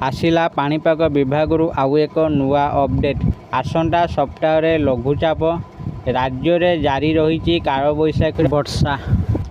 आसिला पाणीपाग विभागरू आउ एक नुआ अपडेट। आसंता सप्ताह लघुचाप राज्य में जारी रही कालबैशाखी वर्षा।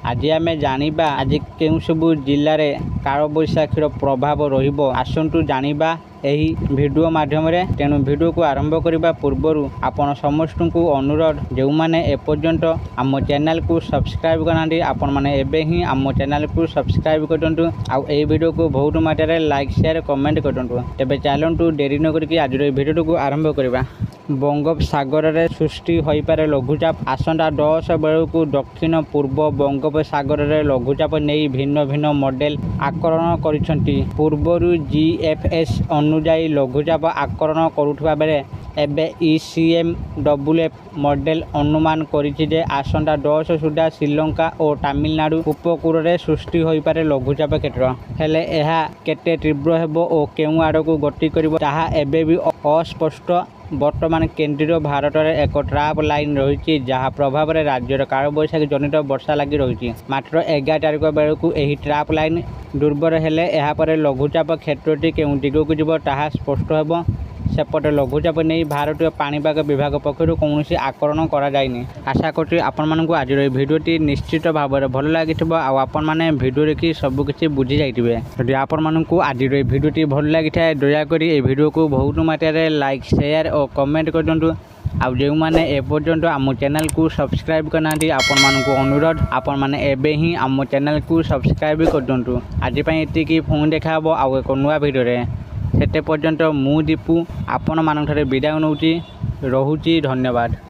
आज आम जानिबा आज केउं सबु जिले में कालबैशाखीर प्रभाव रहिबो आसंतु जानिबा एही वीडियो माध्यम रे। तेणु वीडियो को आरंभ करने पूर्वर आपण समस्त को अनुरोध जो मैंने एपर्यंत आम चैनल को सब्सक्राइब करना आपण मैंने एबे ही आम चैनल को सब्सक्राइब करूँ आउ ए वीडियो को बहुत मात्रा लाइक शेयर कमेंट करूँ। तेज चलतु डेरी न करके आज वीडियो को आरंभ करवा। बंगोपसागर में सृष्टि हो पारे लघुचाप। आसंता 10 बेलू दक्षिण पूर्व बंगोपसागर में लघुचाप नहीं भिन्न भिन्न मॉडल आकलन करिसेंती। पूर्वर जीएफएस अनुजाई लघुचाप आकलन करुवा बेले एबे ECMWF मॉडल अनुमान करिछि जे आसंता 10 सुधा श्रीलंका और तमिलनाडु उपकूल में सृष्टि हो पारे लघुचाप क्षेत्र। हेले एहा केते तीव्र हेबो और केउ आड़कू गति करिवो ताहा एबे भी अस्पष्ट। वर्तमान केंद्रीय भारत में एक ट्राप लाइन रही जहाँ प्रभाव में राज्यर कालबैशाखी जनित वर्षा लगी रही। मात्र 11 तारिख बेलू यही ट्राप लाइन दुर्बल हेले यापर लघुचाप क्षेत्रटी केउं दिगक जीव ताहा स्पष्ट हेबो। सेपटे लघुचाप नहीं भारतीय पाणीपाग विभाग पक्षर कौन आकलन कराइनि। आशा करी आपण मानक आज भिडियोटी निश्चित भाव में भल लगी आपण मैंने भिडियो देखी सबकि बुझी जाइए। यदि आपण मानक आज भिडियोटी भल लगी था दयाकोरी ये भिडियो को बहुत मात्रा लाइक शेयर और कमेंट कर दिंतु। आउ जो मैंने एपर्यंत आम चैनल को सब्सक्राइब करना आपण मानक अनुरोध आपण मैंने एबे ही आम चैनल को सब्सक्राइब कर दिंतु। आज ये फोन देखा आउ एक नुआ भिडियो सेते पर्यंत मु दीपू आपण मानक विदाय नौची रहुची। धन्यवाद।